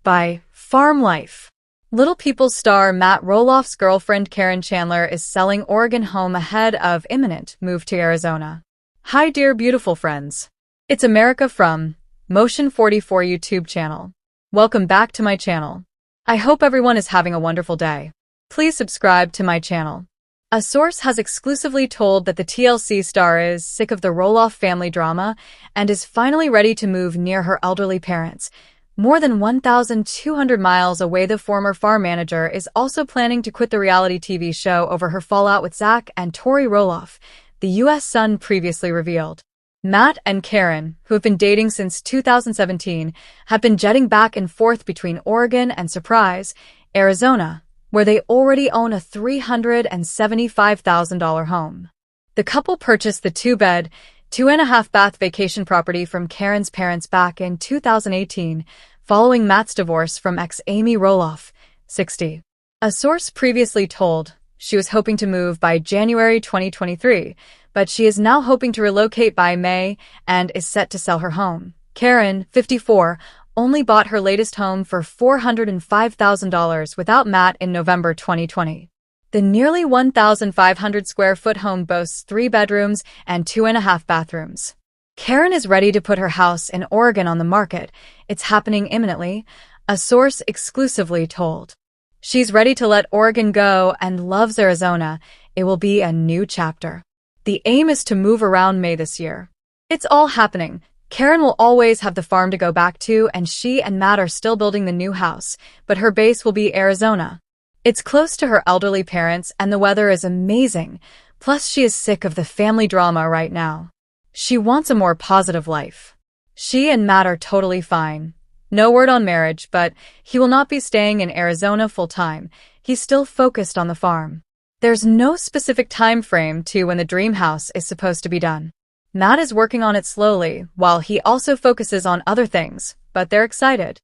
by Farm Life. Little People star Matt Roloff's girlfriend Karen Chandler is selling Oregon home ahead of imminent move to Arizona. Hi dear beautiful friends. It's America from Motion 44 YouTube channel. Welcome back to my channel. I hope everyone is having a wonderful day. Please subscribe to my channel. A source has exclusively told that the TLC star is sick of the Roloff family drama and is finally ready to move near her elderly parents. More than 1,200 miles away, the former farm manager is also planning to quit the reality TV show over her fallout with Zach and Tori Roloff, the U.S. Sun previously revealed. Matt and Karen, who have been dating since 2017, have been jetting back and forth between Oregon and Surprise, Arizona, where they already own a $375,000 home. The couple purchased the two-bed, 2.5-bath vacation property from Karen's parents back in 2018, following Matt's divorce from ex-Amy Roloff, 60. A source previously told she was hoping to move by January 2023, but she is now hoping to relocate by May and is set to sell her home. Karen, 54, only bought her latest home for $405,000 without Matt in November 2020. The nearly 1,500-square-foot home boasts 3 bedrooms and 2.5 bathrooms. Karen is ready to put her house in Oregon on the market. It's happening imminently, a source exclusively told. She's ready to let Oregon go and loves Arizona. It will be a new chapter. The aim is to move around May this year. It's all happening. Karen will always have the farm to go back to, and she and Matt are still building the new house, but her base will be Arizona. It's close to her elderly parents, and the weather is amazing. Plus, she is sick of the family drama right now. She wants a more positive life. She and Matt are totally fine. No word on marriage, but he will not be staying in Arizona full-time. He's still focused on the farm. There's no specific time frame to when the dream house is supposed to be done. Matt is working on it slowly, while he also focuses on other things, but they're excited.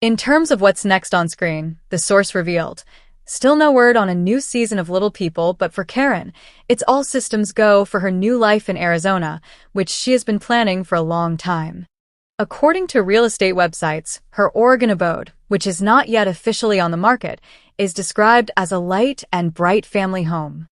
In terms of what's next on screen, the source revealed, still no word on a new season of Little People, but for Karen, it's all systems go for her new life in Arizona, which she has been planning for a long time. According to real estate websites, her Oregon abode, which is not yet officially on the market, is described as a light and bright family home.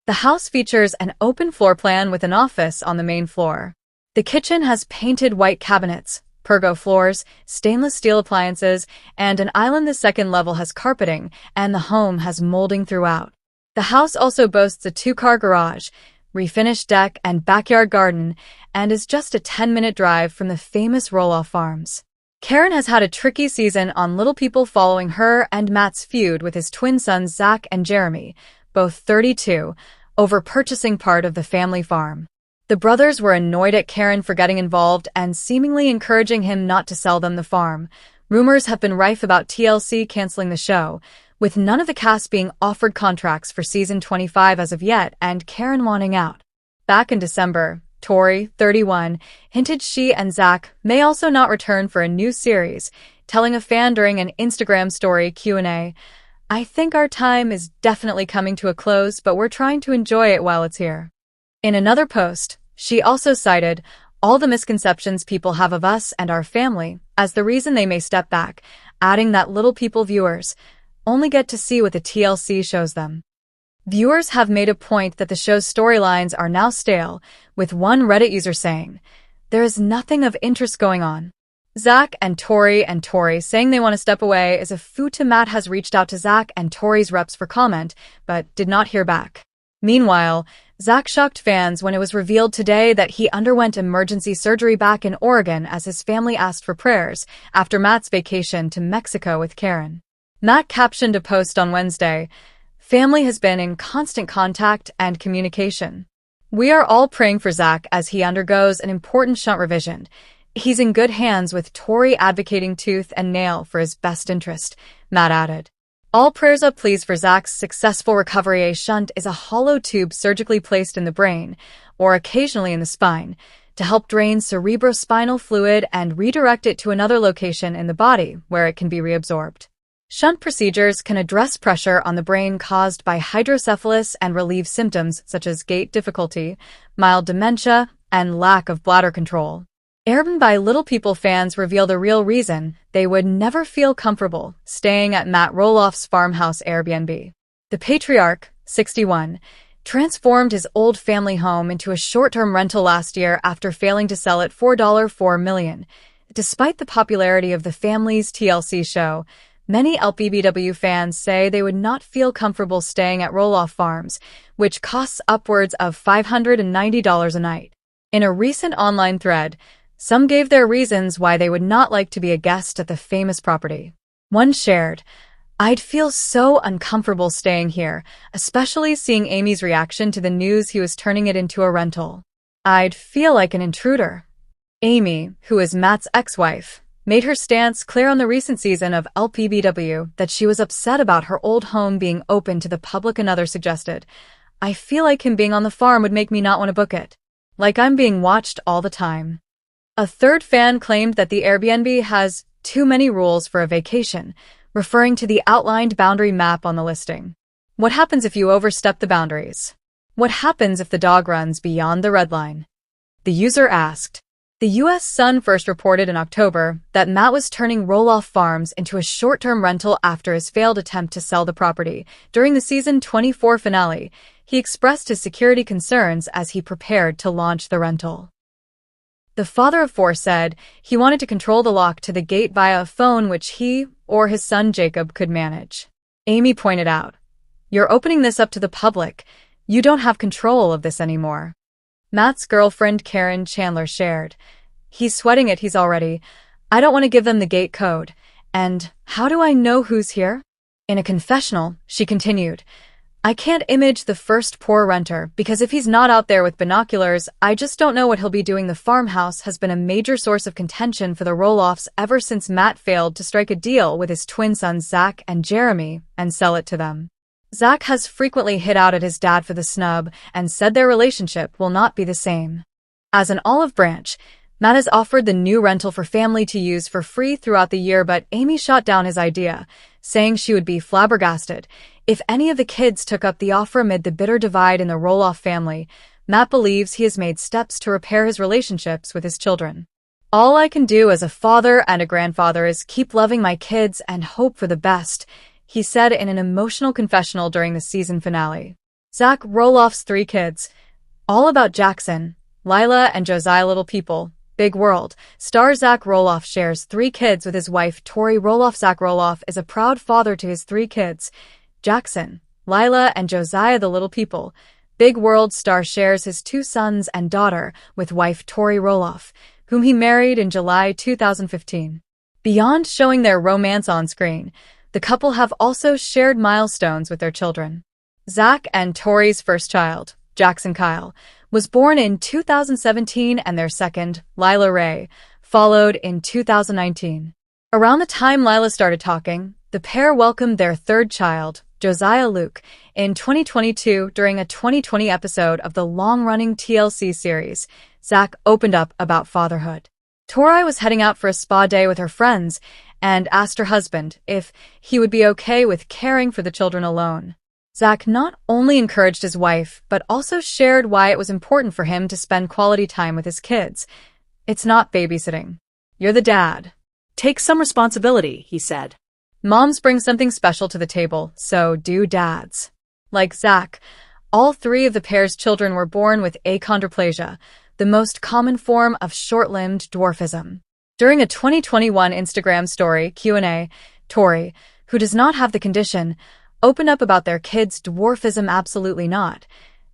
The house features an open floor plan with an office on the main floor. The kitchen has painted white cabinets, pergo floors, stainless steel appliances, and an island. The second level has carpeting, and the home has molding throughout. The house also boasts a 2-car garage, refinished deck, and backyard garden, and is just a 10-minute drive from the famous Roloff farms. Karen has had a tricky season on Little People following her and Matt's feud with his twin sons Zach and Jeremy, both 32, over purchasing part of the family farm. The brothers were annoyed at Karen for getting involved and seemingly encouraging him not to sell them the farm. Rumors have been rife about TLC canceling the show, with none of the cast being offered contracts for season 25 as of yet and Karen wanting out. Back in December, Tori, 31, hinted she and Zach may also not return for a new series, telling a fan during an Instagram story Q&A, "I think our time is definitely coming to a close, but we're trying to enjoy it while it's here." In another post, she also cited all the misconceptions people have of us and our family as the reason they may step back, adding that Little People viewers only get to see what the TLC shows them. Viewers have made a point that the show's storylines are now stale, with one Reddit user saying, "There is nothing of interest going on." Zach and Tori saying they want to step away is a foot to Matt has reached out to Zach and Tori's reps for comment, but did not hear back. Meanwhile, Zach shocked fans when it was revealed today that he underwent emergency surgery back in Oregon as his family asked for prayers after Matt's vacation to Mexico with Karen. Matt captioned a post on Wednesday, "Family has been in constant contact and communication. We are all praying for Zach as he undergoes an important shunt revision. He's in good hands with Tori advocating tooth and nail for his best interest," Matt added. "All prayers up please for Zach's successful recovery." A shunt is a hollow tube surgically placed in the brain, or occasionally in the spine, to help drain cerebrospinal fluid and redirect it to another location in the body where it can be reabsorbed. Shunt procedures can address pressure on the brain caused by hydrocephalus and relieve symptoms such as gait difficulty, mild dementia, and lack of bladder control. Airbnb Little People fans reveal the real reason they would never feel comfortable staying at Matt Roloff's farmhouse Airbnb. The patriarch, 61, transformed his old family home into a short-term rental last year after failing to sell it for $4 million. Despite the popularity of the family's TLC show, many LPBW fans say they would not feel comfortable staying at Roloff Farms, which costs upwards of $590 a night. In a recent online thread, some gave their reasons why they would not like to be a guest at the famous property. One shared, "I'd feel so uncomfortable staying here, especially seeing Amy's reaction to the news he was turning it into a rental. I'd feel like an intruder." Amy, who is Matt's ex-wife, made her stance clear on the recent season of LPBW that she was upset about her old home being open to the public. Another suggested, "I feel like him being on the farm would make me not want to book it. Like I'm being watched all the time." A third fan claimed that the Airbnb has too many rules for a vacation, referring to the outlined boundary map on the listing. What happens if you overstep the boundaries? What happens if the dog runs beyond the red line? The user asked. The U.S. Sun first reported in October that Matt was turning Roloff Farms into a short-term rental after his failed attempt to sell the property. During the season 24 finale, he expressed his security concerns as he prepared to launch the rental. The father of four said he wanted to control the lock to the gate via a phone which he or his son Jacob could manage. Amy pointed out, "You're opening this up to the public. You don't have control of this anymore." Matt's girlfriend Karen Chandler shared, "He's sweating it, I don't want to give them the gate code. And how do I know who's here?" In a confessional, she continued, "I can't image the first poor renter because if he's not out there with binoculars, I just don't know what he'll be doing." The farmhouse has been a major source of contention for the Roloffs ever since Matt failed to strike a deal with his twin sons Zach and Jeremy and sell it to them. Zach has frequently hit out at his dad for the snub and said their relationship will not be the same. As an olive branch, Matt has offered the new rental for family to use for free throughout the year, but Amy shot down his idea, saying she would be flabbergasted if any of the kids took up the offer. Amid the bitter divide in the Roloff family, Matt believes he has made steps to repair his relationships with his children. "All I can do as a father and a grandfather is keep loving my kids and hope for the best," he said in an emotional confessional during the season finale. Zach Roloff's three kids. All about Jackson, Lila, and Josiah. Little People, Big World star Zach Roloff shares three kids with his wife Tori Roloff. Zach Roloff is a proud father to his three kids, Jackson, Lila, and Josiah. The Little People, Big World star shares his two sons and daughter with wife Tori Roloff, whom he married in July 2015. Beyond showing their romance on screen, the couple have also shared milestones with their children. Zach and Tori's first child, Jackson Kyle, was born in 2017 and their second, Lila Ray, followed in 2019. Around the time Lila started talking, the pair welcomed their third child, Josiah Luke, in 2022 during a 2020 episode of the long-running TLC series. Zach opened up about fatherhood. Tori was heading out for a spa day with her friends and asked her husband if he would be okay with caring for the children alone. Zach not only encouraged his wife, but also shared why it was important for him to spend quality time with his kids. "It's not babysitting. You're the dad. Take some responsibility," he said. "Moms bring something special to the table, so do dads." Like Zach, all three of the pair's children were born with achondroplasia, the most common form of short-limbed dwarfism. During a 2021 Instagram story Q&A, Tori, who does not have the condition, opened up about their kids' dwarfism. "Absolutely not."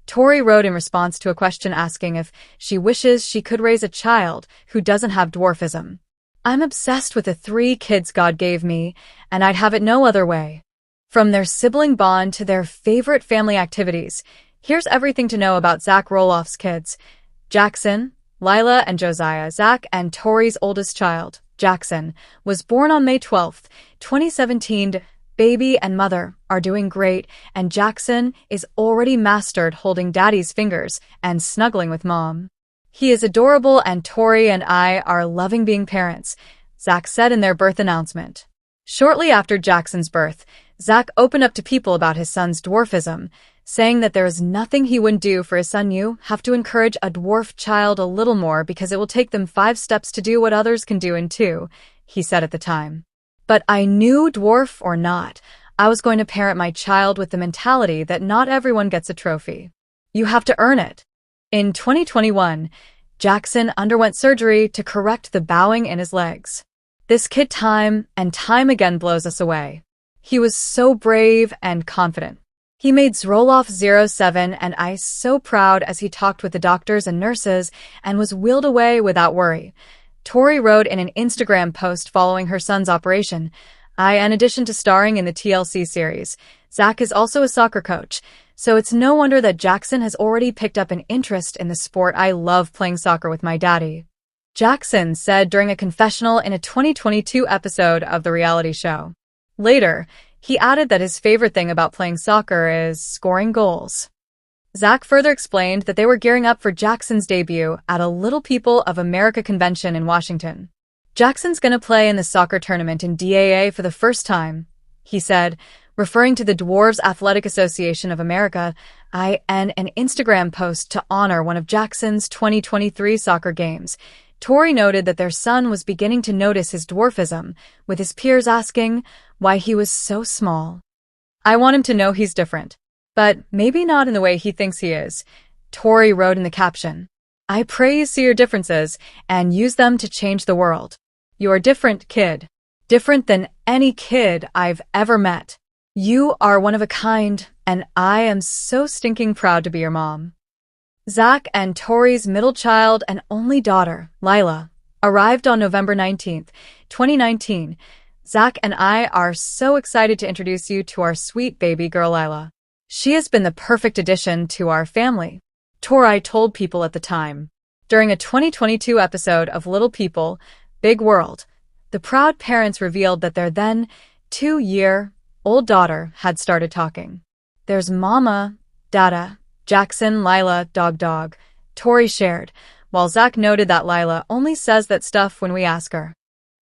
Tori wrote in response to a question asking if she wishes she could raise a child who doesn't have dwarfism. "I'm obsessed with the three kids God gave me, and I'd have it no other way." From their sibling bond to their favorite family activities, here's everything to know about Zach Roloff's kids. Jackson, Lila, and Josiah. Zach and Tori's oldest child, Jackson, was born on May 12, 2017. Baby and mother are doing great, and Jackson is already mastered holding daddy's fingers and snuggling with mom. "He is adorable and Tori and I are loving being parents," Zach said in their birth announcement. Shortly after Jackson's birth, Zach opened up to people about his son's dwarfism, saying that there is nothing he wouldn't do for his son. You have to encourage a dwarf child a little more because it will take them 5 steps to do what others can do in 2, he said at the time. But I knew, dwarf or not, I was going to parent my child with the mentality that not everyone gets a trophy. You have to earn it. In 2021, Jackson underwent surgery to correct the bowing in his legs. This kid time and time again blows us away. He was so brave and confident. He made Roloff 07 and I so proud as he talked with the doctors and nurses and was wheeled away without worry. Tori wrote in an Instagram post following her son's operation, in addition to starring in the TLC series, Zach is also a soccer coach, so it's no wonder that Jackson has already picked up an interest in the sport. I love playing soccer with my daddy, Jackson said during a confessional in a 2022 episode of the reality show. Later, he added that his favorite thing about playing soccer is scoring goals. Zach further explained that they were gearing up for Jackson's debut at a Little People of America convention in Washington. Jackson's gonna play in the soccer tournament in DAA for the first time, he said, referring to the Dwarves Athletic Association of America, in an Instagram post to honor one of Jackson's 2023 soccer games. Tori noted that their son was beginning to notice his dwarfism, with his peers asking why he was so small. I want him to know he's different, but maybe not in the way he thinks he is, Tori wrote in the caption. I pray you see your differences and use them to change the world. You're different, kid. Different than any kid I've ever met. You are one of a kind, and I am so stinking proud to be your mom. Zach and Tori's middle child and only daughter, Lila, arrived on November 19, 2019. Zach and I are so excited to introduce you to our sweet baby girl Lila. She has been the perfect addition to our family, Tori told People at the time. During a 2022 episode of Little People, Big World, the proud parents revealed that their then 2-year-old daughter had started talking. There's Mama, Dada, Jackson, Lila, dog, Tori shared, while Zach noted that Lila only says that stuff when we ask her.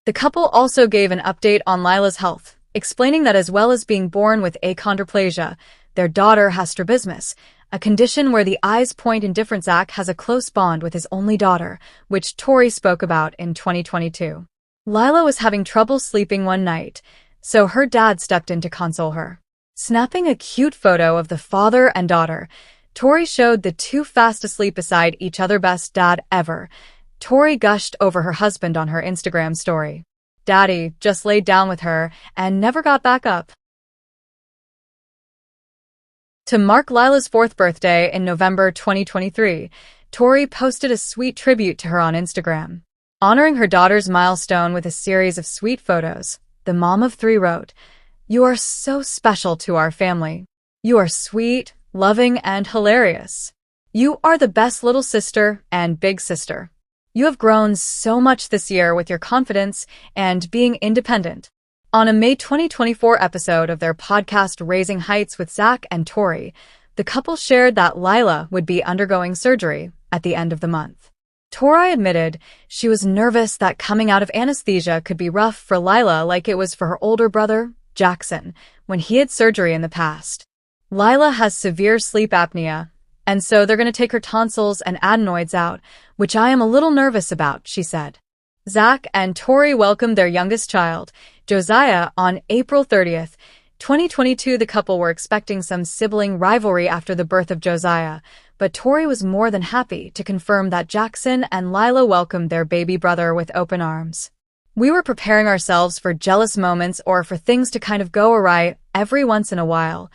The couple also gave an update on Lila's health, explaining that as well as being born with achondroplasia, their daughter has strabismus, a condition where the eyes point in different. Zach has a close bond with his only daughter, which Tori spoke about in 2022. Lila was having trouble sleeping one night, so her dad stepped in to console her. Snapping a cute photo of the father and daughter, Tori showed the two fast asleep beside each other. Best dad ever. Tori gushed over her husband on her Instagram story. Daddy just laid down with her and never got back up. To mark Lila's 4th birthday in November 2023, Tori posted a sweet tribute to her on Instagram. Honoring her daughter's milestone with a series of sweet photos, the mom of 3 wrote, "You are so special to our family. You are sweet, loving, and hilarious. You are the best little sister and big sister. You have grown so much this year with your confidence and being independent." On a May 2024 episode of their podcast Raising Heights with Zach and Tori, the couple shared that Lila would be undergoing surgery at the end of the month. Tori admitted she was nervous that coming out of anesthesia could be rough for Lila like it was for her older brother, Jackson, when he had surgery in the past. Lila has severe sleep apnea, and so they're going to take her tonsils and adenoids out, which I am a little nervous about, she said. Zach and Tori welcomed their youngest child, Josiah, on April 30th, 2022. The couple were expecting some sibling rivalry after the birth of Josiah, but Tori was more than happy to confirm that Jackson and Lila welcomed their baby brother with open arms. We were preparing ourselves for jealous moments or for things to kind of go awry every once in a while.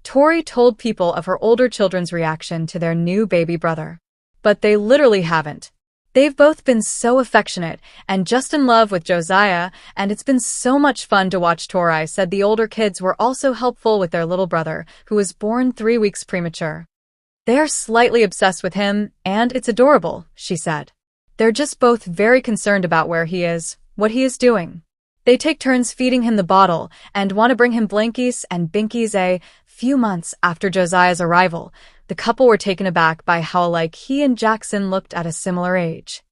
Tori told People of her older children's reaction to their new baby brother. But they literally haven't. They've both been so affectionate and just in love with Josiah, and it's been so much fun to watch. Tori said the older kids were also helpful with their little brother, who was born 3 weeks premature. They are slightly obsessed with him, and it's adorable, she said. They're just both very concerned about where he is, what he is doing. They take turns feeding him the bottle and want to bring him blankies and binkies. A few months after Josiah's arrival, the couple were taken aback by how alike he and Jackson looked at a similar age.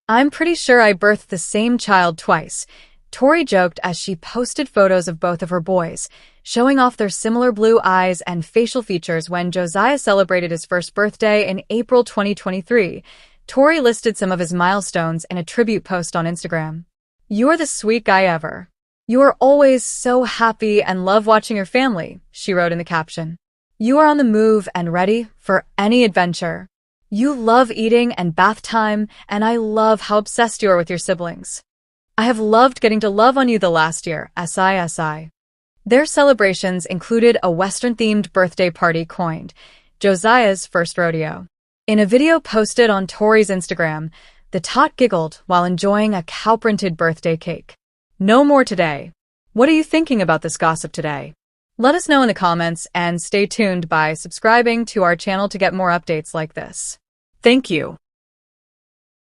"I'm pretty sure I birthed the same child twice," Tori joked as she posted photos of both of her boys, showing off their similar blue eyes and facial features when Josiah celebrated his first birthday in April 2023. Tori listed some of his milestones in a tribute post on Instagram. "You're the sweet guy ever. You are always so happy and love watching your family," she wrote in the caption. "You are on the move and ready for any adventure. You love eating and bath time, and I love how obsessed you are with your siblings. I have loved getting to love on you the last year, SISI." Their celebrations included a Western-themed birthday party coined Josiah's First Rodeo. In a video posted on Tori's Instagram, the tot giggled while enjoying a cow-printed birthday cake. No more today. What are you thinking about this gossip today? Let us know in the comments and stay tuned by subscribing to our channel to get more updates like this. Thank you.